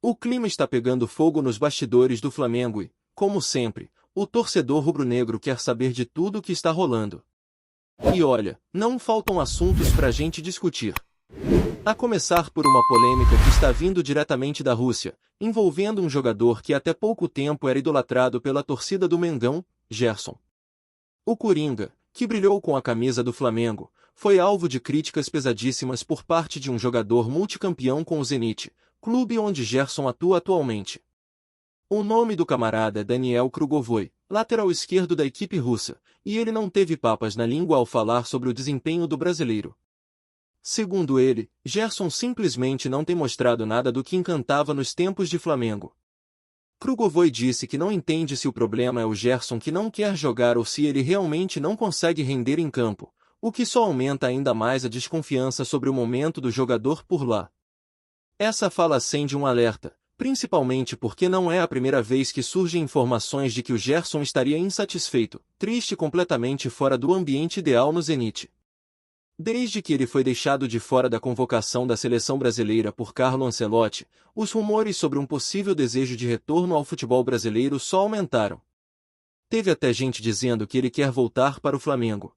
O clima está pegando fogo nos bastidores do Flamengo e, como sempre, o torcedor rubro-negro quer saber de tudo o que está rolando. E olha, não faltam assuntos pra gente discutir. A começar por uma polêmica que está vindo diretamente da Rússia, envolvendo um jogador que até pouco tempo era idolatrado pela torcida do Mengão, Gerson. O Coringa, que brilhou com a camisa do Flamengo, foi alvo de críticas pesadíssimas por parte de um jogador multicampeão com o Zenit, clube onde Gerson atua atualmente. O nome do camarada é Daniel Krugovoi, lateral esquerdo da equipe russa, e ele não teve papas na língua ao falar sobre o desempenho do brasileiro. Segundo ele, Gerson simplesmente não tem mostrado nada do que encantava nos tempos de Flamengo. Krugovoi disse que não entende se o problema é o Gerson que não quer jogar ou se ele realmente não consegue render em campo, o que só aumenta ainda mais a desconfiança sobre o momento do jogador por lá. Essa fala acende um alerta, principalmente porque não é a primeira vez que surgem informações de que o Gerson estaria insatisfeito, triste e completamente fora do ambiente ideal no Zenit. Desde que ele foi deixado de fora da convocação da seleção brasileira por Carlo Ancelotti, os rumores sobre um possível desejo de retorno ao futebol brasileiro só aumentaram. Teve até gente dizendo que ele quer voltar para o Flamengo.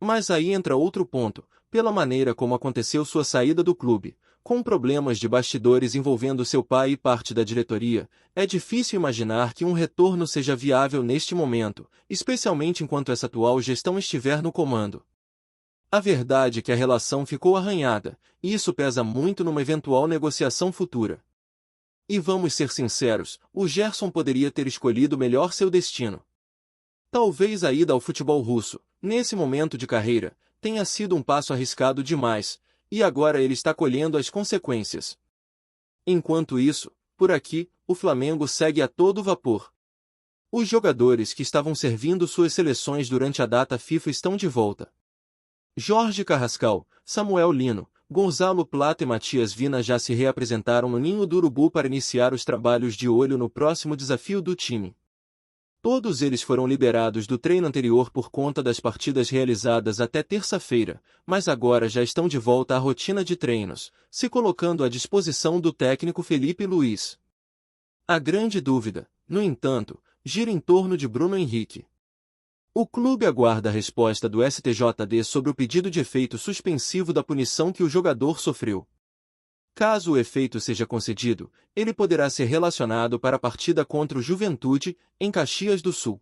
Mas aí entra outro ponto, pela maneira como aconteceu sua saída do clube, com problemas de bastidores envolvendo seu pai e parte da diretoria, é difícil imaginar que um retorno seja viável neste momento, especialmente enquanto essa atual gestão estiver no comando. A verdade é que a relação ficou arranhada, e isso pesa muito numa eventual negociação futura. E vamos ser sinceros, o Gerson poderia ter escolhido melhor seu destino. Talvez a ida ao futebol russo, nesse momento de carreira, tenha sido um passo arriscado demais, e agora ele está colhendo as consequências. Enquanto isso, por aqui, o Flamengo segue a todo vapor. Os jogadores que estavam servindo suas seleções durante a data FIFA estão de volta. Jorge Carrascal, Samuel Lino, Gonzalo Plata e Matias Vina já se reapresentaram no Ninho do Urubu para iniciar os trabalhos de olho no próximo desafio do time. Todos eles foram liberados do treino anterior por conta das partidas realizadas até terça-feira, mas agora já estão de volta à rotina de treinos, se colocando à disposição do técnico Felipe Luiz. A grande dúvida, no entanto, gira em torno de Bruno Henrique. O clube aguarda a resposta do STJD sobre o pedido de efeito suspensivo da punição que o jogador sofreu. Caso o efeito seja concedido, ele poderá ser relacionado para a partida contra o Juventude, em Caxias do Sul.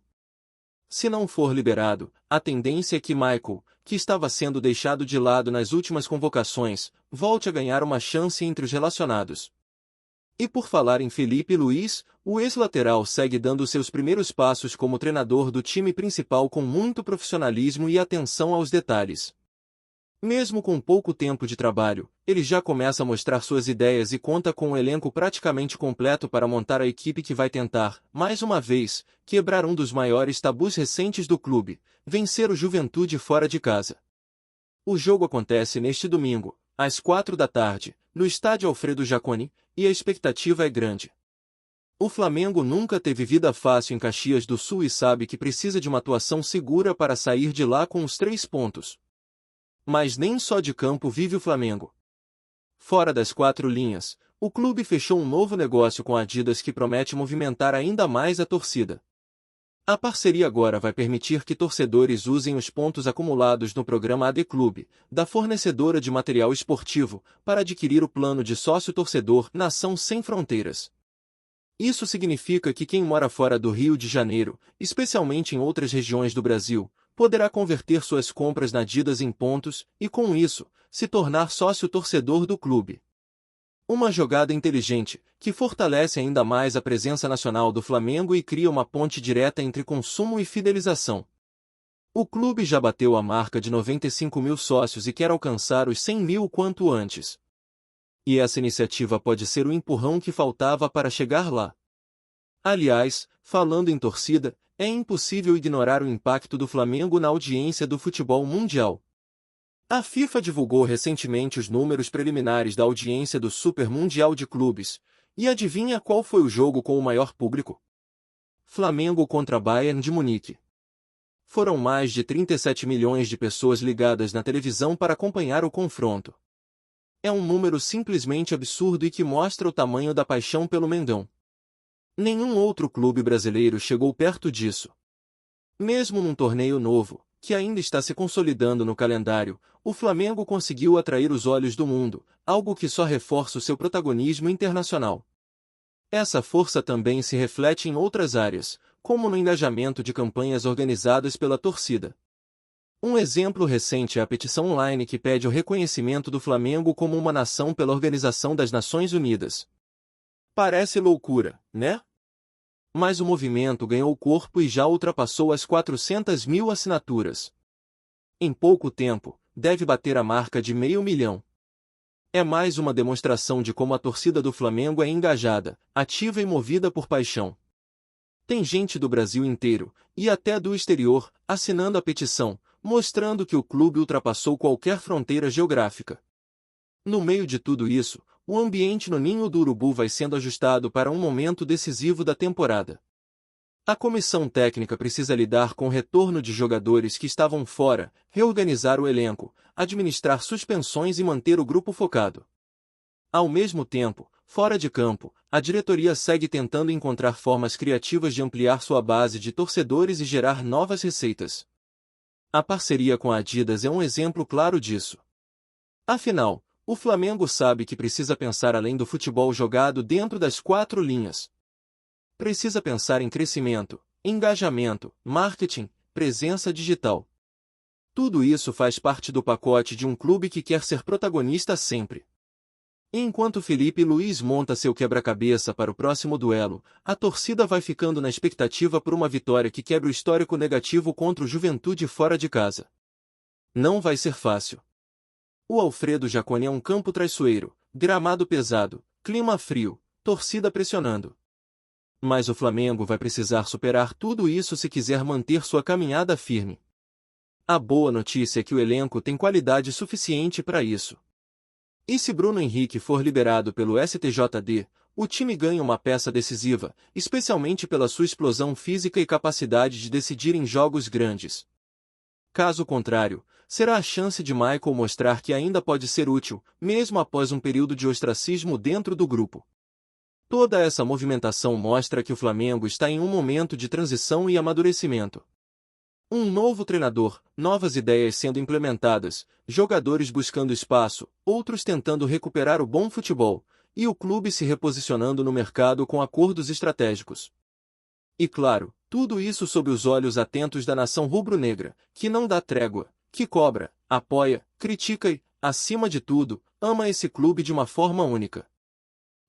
Se não for liberado, a tendência é que Michael, que estava sendo deixado de lado nas últimas convocações, volte a ganhar uma chance entre os relacionados. E por falar em Felipe Luiz, o ex-lateral segue dando seus primeiros passos como treinador do time principal com muito profissionalismo e atenção aos detalhes. Mesmo com pouco tempo de trabalho, ele já começa a mostrar suas ideias e conta com um elenco praticamente completo para montar a equipe que vai tentar, mais uma vez, quebrar um dos maiores tabus recentes do clube, vencer o Juventude fora de casa. O jogo acontece neste domingo, às 4 da tarde, no estádio Alfredo Jaconi, e a expectativa é grande. O Flamengo nunca teve vida fácil em Caxias do Sul e sabe que precisa de uma atuação segura para sair de lá com os 3 pontos. Mas nem só de campo vive o Flamengo. Fora das 4 linhas, o clube fechou um novo negócio com a Adidas que promete movimentar ainda mais a torcida. A parceria agora vai permitir que torcedores usem os pontos acumulados no programa AD Clube, da fornecedora de material esportivo, para adquirir o plano de sócio-torcedor Nação Sem Fronteiras. Isso significa que quem mora fora do Rio de Janeiro, especialmente em outras regiões do Brasil, poderá converter suas compras na Adidas em pontos e, com isso, se tornar sócio-torcedor do clube. Uma jogada inteligente, que fortalece ainda mais a presença nacional do Flamengo e cria uma ponte direta entre consumo e fidelização. O clube já bateu a marca de 95 mil sócios e quer alcançar os 100 mil o quanto antes. E essa iniciativa pode ser o empurrão que faltava para chegar lá. Aliás, falando em torcida, é impossível ignorar o impacto do Flamengo na audiência do futebol mundial. A FIFA divulgou recentemente os números preliminares da audiência do Super Mundial de Clubes, e adivinha qual foi o jogo com o maior público? Flamengo contra Bayern de Munique. Foram mais de 37 milhões de pessoas ligadas na televisão para acompanhar o confronto. É um número simplesmente absurdo e que mostra o tamanho da paixão pelo Mengão. Nenhum outro clube brasileiro chegou perto disso. Mesmo num torneio novo, que ainda está se consolidando no calendário, o Flamengo conseguiu atrair os olhos do mundo, algo que só reforça o seu protagonismo internacional. Essa força também se reflete em outras áreas, como no engajamento de campanhas organizadas pela torcida. Um exemplo recente é a petição online que pede o reconhecimento do Flamengo como uma nação pela Organização das Nações Unidas. Parece loucura, né? Mas o movimento ganhou corpo e já ultrapassou as 400 mil assinaturas. Em pouco tempo, deve bater a marca de 500 mil. É mais uma demonstração de como a torcida do Flamengo é engajada, ativa e movida por paixão. Tem gente do Brasil inteiro, e até do exterior, assinando a petição, mostrando que o clube ultrapassou qualquer fronteira geográfica. No meio de tudo isso, o ambiente no Ninho do Urubu vai sendo ajustado para um momento decisivo da temporada. A comissão técnica precisa lidar com o retorno de jogadores que estavam fora, reorganizar o elenco, administrar suspensões e manter o grupo focado. Ao mesmo tempo, fora de campo, a diretoria segue tentando encontrar formas criativas de ampliar sua base de torcedores e gerar novas receitas. A parceria com a Adidas é um exemplo claro disso. Afinal, o Flamengo sabe que precisa pensar além do futebol jogado dentro das 4 linhas. Precisa pensar em crescimento, engajamento, marketing, presença digital. Tudo isso faz parte do pacote de um clube que quer ser protagonista sempre. Enquanto Felipe Luiz monta seu quebra-cabeça para o próximo duelo, a torcida vai ficando na expectativa por uma vitória que quebre o histórico negativo contra o Juventude fora de casa. Não vai ser fácil. O Alfredo Jaconi é um campo traiçoeiro, gramado pesado, clima frio, torcida pressionando. Mas o Flamengo vai precisar superar tudo isso se quiser manter sua caminhada firme. A boa notícia é que o elenco tem qualidade suficiente para isso. E se Bruno Henrique for liberado pelo STJD, o time ganha uma peça decisiva, especialmente pela sua explosão física e capacidade de decidir em jogos grandes. Caso contrário, será a chance de Michael mostrar que ainda pode ser útil, mesmo após um período de ostracismo dentro do grupo. Toda essa movimentação mostra que o Flamengo está em um momento de transição e amadurecimento. Um novo treinador, novas ideias sendo implementadas, jogadores buscando espaço, outros tentando recuperar o bom futebol, e o clube se reposicionando no mercado com acordos estratégicos. E claro, tudo isso sob os olhos atentos da nação rubro-negra, que não dá trégua, que cobra, apoia, critica e, acima de tudo, ama esse clube de uma forma única.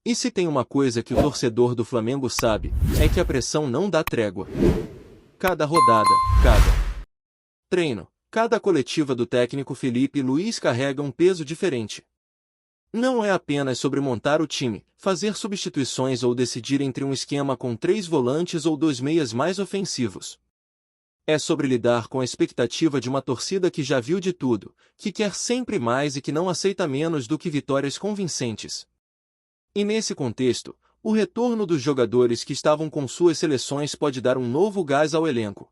E se tem uma coisa que o torcedor do Flamengo sabe, é que a pressão não dá trégua. Cada rodada, cada treino, cada coletiva do técnico Felipe Luiz carrega um peso diferente. Não é apenas sobre montar o time, fazer substituições ou decidir entre um esquema com 3 volantes ou 2 meias mais ofensivos. É sobre lidar com a expectativa de uma torcida que já viu de tudo, que quer sempre mais e que não aceita menos do que vitórias convincentes. E nesse contexto, o retorno dos jogadores que estavam com suas seleções pode dar um novo gás ao elenco.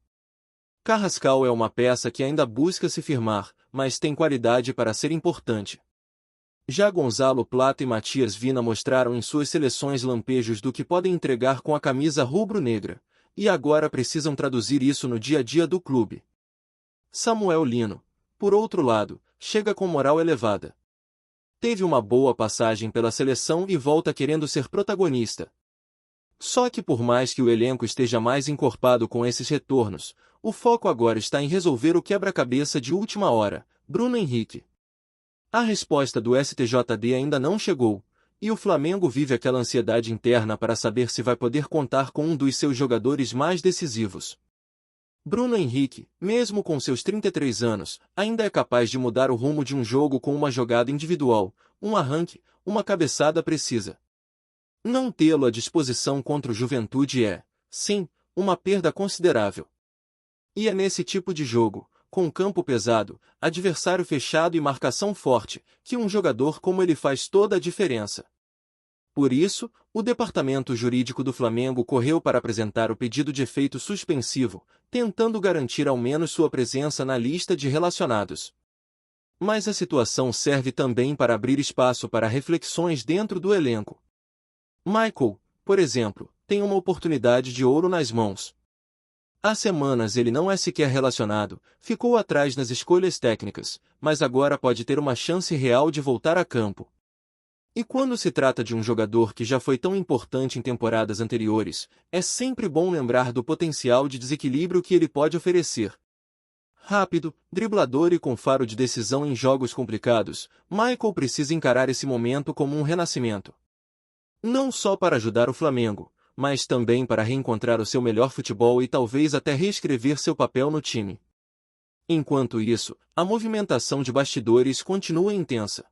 Carrascal é uma peça que ainda busca se firmar, mas tem qualidade para ser importante. Já Gonzalo Plata e Matias Vina mostraram em suas seleções lampejos do que podem entregar com a camisa rubro-negra, e agora precisam traduzir isso no dia a dia do clube. Samuel Lino, por outro lado, chega com moral elevada. Teve uma boa passagem pela seleção e volta querendo ser protagonista. Só que por mais que o elenco esteja mais encorpado com esses retornos, o foco agora está em resolver o quebra-cabeça de última hora, Bruno Henrique. A resposta do STJD ainda não chegou, e o Flamengo vive aquela ansiedade interna para saber se vai poder contar com um dos seus jogadores mais decisivos. Bruno Henrique, mesmo com seus 33 anos, ainda é capaz de mudar o rumo de um jogo com uma jogada individual, um arranque, uma cabeçada precisa. Não tê-lo à disposição contra o Juventude é, sim, uma perda considerável. E é nesse tipo de jogo, com campo pesado, adversário fechado e marcação forte, que um jogador como ele faz toda a diferença. Por isso, o departamento jurídico do Flamengo correu para apresentar o pedido de efeito suspensivo, tentando garantir ao menos sua presença na lista de relacionados. Mas a situação serve também para abrir espaço para reflexões dentro do elenco. Michael, por exemplo, tem uma oportunidade de ouro nas mãos. Há semanas ele não é sequer relacionado, ficou atrás nas escolhas técnicas, mas agora pode ter uma chance real de voltar a campo. E quando se trata de um jogador que já foi tão importante em temporadas anteriores, é sempre bom lembrar do potencial de desequilíbrio que ele pode oferecer. Rápido, driblador e com faro de decisão em jogos complicados, Michael precisa encarar esse momento como um renascimento. Não só para ajudar o Flamengo, mas também para reencontrar o seu melhor futebol e talvez até reescrever seu papel no time. Enquanto isso, a movimentação de bastidores continua intensa.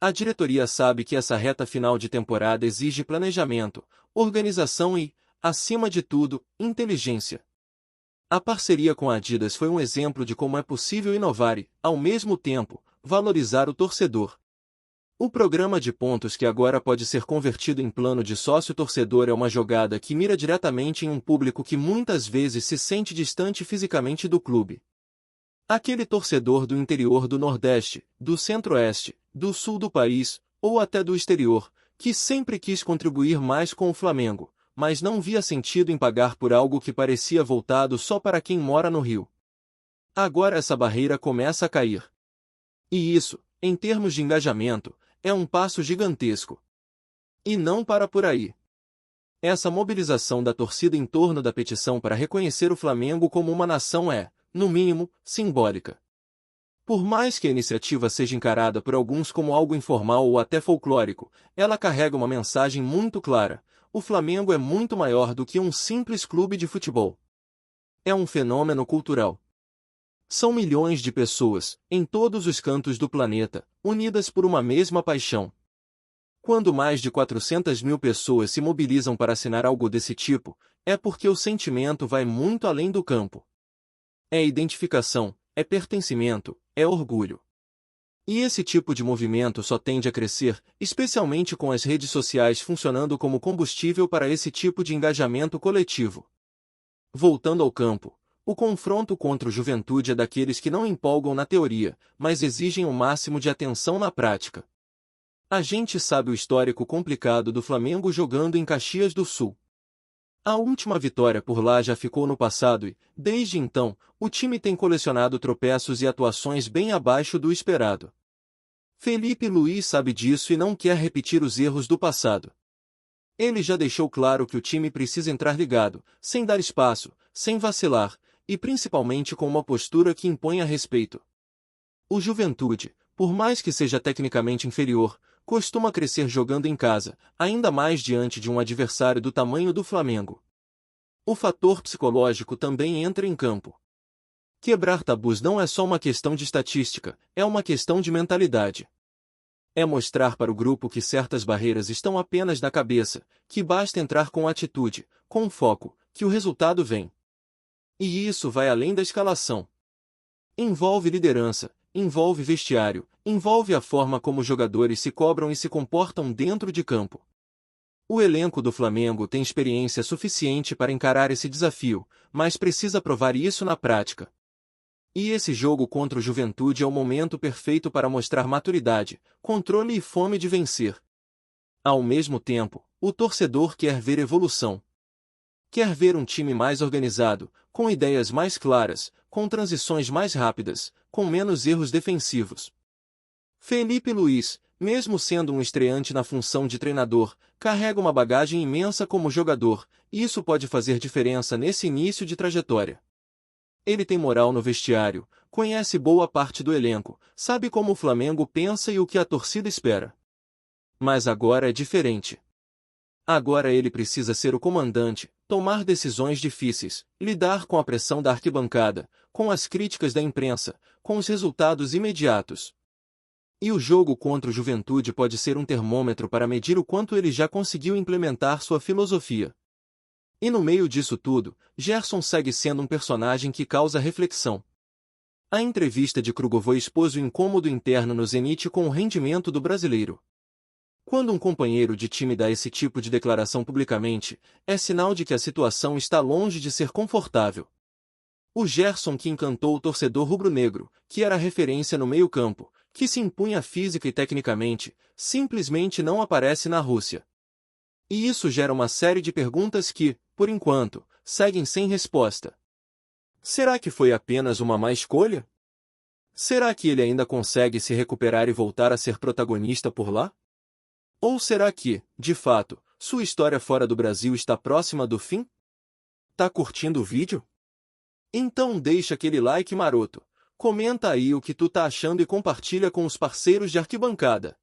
A diretoria sabe que essa reta final de temporada exige planejamento, organização e, acima de tudo, inteligência. A parceria com a Adidas foi um exemplo de como é possível inovar e, ao mesmo tempo, valorizar o torcedor. O programa de pontos que agora pode ser convertido em plano de sócio-torcedor é uma jogada que mira diretamente em um público que muitas vezes se sente distante fisicamente do clube. Aquele torcedor do interior do Nordeste, do Centro-Oeste, do Sul do país, ou até do exterior, que sempre quis contribuir mais com o Flamengo, mas não via sentido em pagar por algo que parecia voltado só para quem mora no Rio. Agora essa barreira começa a cair. E isso, em termos de engajamento, é um passo gigantesco. E não para por aí. Essa mobilização da torcida em torno da petição para reconhecer o Flamengo como uma nação é, no mínimo, simbólica. Por mais que a iniciativa seja encarada por alguns como algo informal ou até folclórico, ela carrega uma mensagem muito clara: o Flamengo é muito maior do que um simples clube de futebol. É um fenômeno cultural. São milhões de pessoas, em todos os cantos do planeta, unidas por uma mesma paixão. Quando mais de 400.000 pessoas se mobilizam para assinar algo desse tipo, é porque o sentimento vai muito além do campo. É identificação, é pertencimento, é orgulho. E esse tipo de movimento só tende a crescer, especialmente com as redes sociais funcionando como combustível para esse tipo de engajamento coletivo. Voltando ao campo, o confronto contra o Juventude é daqueles que não empolgam na teoria, mas exigem o máximo de atenção na prática. A gente sabe o histórico complicado do Flamengo jogando em Caxias do Sul. A última vitória por lá já ficou no passado e, desde então, o time tem colecionado tropeços e atuações bem abaixo do esperado. Felipe Luiz sabe disso e não quer repetir os erros do passado. Ele já deixou claro que o time precisa entrar ligado, sem dar espaço, sem vacilar, e principalmente com uma postura que imponha respeito. O Juventude, por mais que seja tecnicamente inferior, costuma crescer jogando em casa, ainda mais diante de um adversário do tamanho do Flamengo. O fator psicológico também entra em campo. Quebrar tabus não é só uma questão de estatística, é uma questão de mentalidade. É mostrar para o grupo que certas barreiras estão apenas na cabeça, que basta entrar com atitude, com foco, que o resultado vem. E isso vai além da escalação. Envolve liderança, envolve vestiário, envolve a forma como os jogadores se cobram e se comportam dentro de campo. O elenco do Flamengo tem experiência suficiente para encarar esse desafio, mas precisa provar isso na prática. E esse jogo contra o Juventude é o momento perfeito para mostrar maturidade, controle e fome de vencer. Ao mesmo tempo, o torcedor quer ver evolução. Quer ver um time mais organizado, com ideias mais claras, com transições mais rápidas, com menos erros defensivos. Felipe Luiz, mesmo sendo um estreante na função de treinador, carrega uma bagagem imensa como jogador, e isso pode fazer diferença nesse início de trajetória. Ele tem moral no vestiário, conhece boa parte do elenco, sabe como o Flamengo pensa e o que a torcida espera. Mas agora é diferente. Agora ele precisa ser o comandante, tomar decisões difíceis, lidar com a pressão da arquibancada, com as críticas da imprensa, com os resultados imediatos. E o jogo contra o Juventude pode ser um termômetro para medir o quanto ele já conseguiu implementar sua filosofia. E no meio disso tudo, Gerson segue sendo um personagem que causa reflexão. A entrevista de Krugovoi expôs o incômodo interno no Zenit com o rendimento do brasileiro. Quando um companheiro de time dá esse tipo de declaração publicamente, é sinal de que a situação está longe de ser confortável. O Gerson que encantou o torcedor rubro-negro, que era referência no meio-campo, que se impunha física e tecnicamente, simplesmente não aparece na Rússia. E isso gera uma série de perguntas que, por enquanto, seguem sem resposta. Será que foi apenas uma má escolha? Será que ele ainda consegue se recuperar e voltar a ser protagonista por lá? Ou será que, de fato, sua história fora do Brasil está próxima do fim? Tá curtindo o vídeo? Então deixa aquele like maroto, comenta aí o que tu tá achando e compartilha com os parceiros de arquibancada.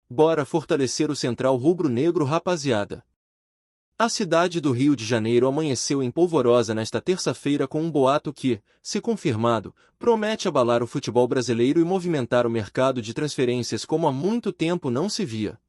Bora fortalecer o Central Rubro-Negro, rapaziada. A cidade do Rio de Janeiro amanheceu em polvorosa nesta terça-feira com um boato que, se confirmado, promete abalar o futebol brasileiro e movimentar o mercado de transferências como há muito tempo não se via.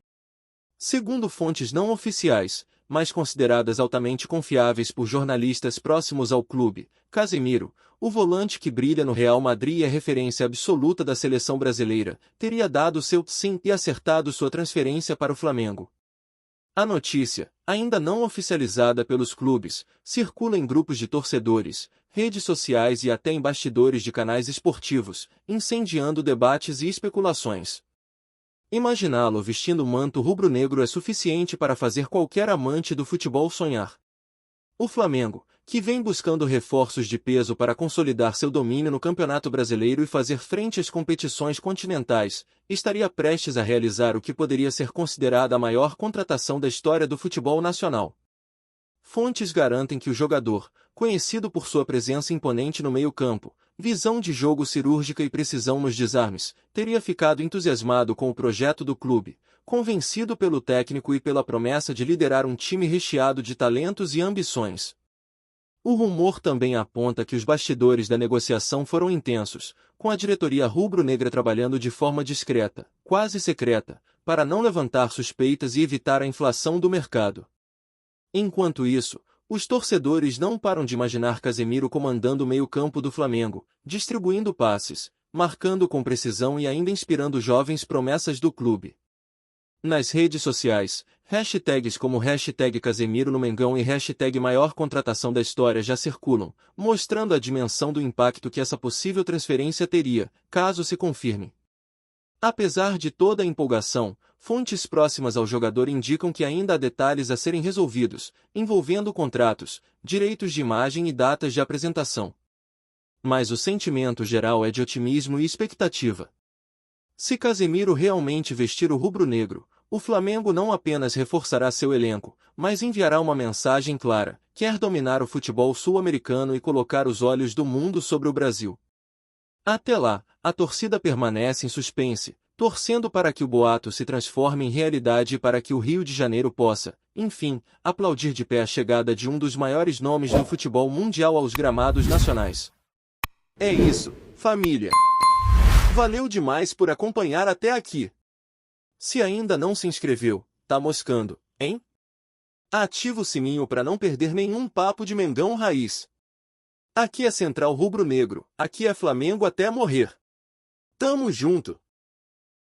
Segundo fontes não oficiais, mas consideradas altamente confiáveis por jornalistas próximos ao clube, Casemiro, o volante que brilha no Real Madrid e é referência absoluta da seleção brasileira, teria dado seu sim e acertado sua transferência para o Flamengo. A notícia, ainda não oficializada pelos clubes, circula em grupos de torcedores, redes sociais e até em bastidores de canais esportivos, incendiando debates e especulações. Imaginá-lo vestindo o manto rubro-negro é suficiente para fazer qualquer amante do futebol sonhar. O Flamengo, que vem buscando reforços de peso para consolidar seu domínio no Campeonato Brasileiro e fazer frente às competições continentais, estaria prestes a realizar o que poderia ser considerada a maior contratação da história do futebol nacional. Fontes garantem que o jogador, conhecido por sua presença imponente no meio-campo, visão de jogo cirúrgica e precisão nos desarmes, teria ficado entusiasmado com o projeto do clube, convencido pelo técnico e pela promessa de liderar um time recheado de talentos e ambições. O rumor também aponta que os bastidores da negociação foram intensos, com a diretoria rubro-negra trabalhando de forma discreta, quase secreta, para não levantar suspeitas e evitar a inflação do mercado. Enquanto isso, os torcedores não param de imaginar Casemiro comandando o meio-campo do Flamengo, distribuindo passes, marcando com precisão e ainda inspirando jovens promessas do clube. Nas redes sociais, hashtags como hashtag Casemiro no Mengão e hashtag maior contratação da história já circulam, mostrando a dimensão do impacto que essa possível transferência teria, caso se confirme. Apesar de toda a empolgação, fontes próximas ao jogador indicam que ainda há detalhes a serem resolvidos, envolvendo contratos, direitos de imagem e datas de apresentação. Mas o sentimento geral é de otimismo e expectativa. Se Casemiro realmente vestir o rubro-negro, o Flamengo não apenas reforçará seu elenco, mas enviará uma mensagem clara: quer dominar o futebol sul-americano e colocar os olhos do mundo sobre o Brasil. Até lá, a torcida permanece em suspense, torcendo para que o boato se transforme em realidade e para que o Rio de Janeiro possa, enfim, aplaudir de pé a chegada de um dos maiores nomes do futebol mundial aos gramados nacionais. É isso, família! Valeu demais por acompanhar até aqui! Se ainda não se inscreveu, tá moscando, hein? Ativa o sininho para não perder nenhum papo de Mengão Raiz. Aqui é Central Rubro-Negro, aqui é Flamengo até morrer. Tamo junto!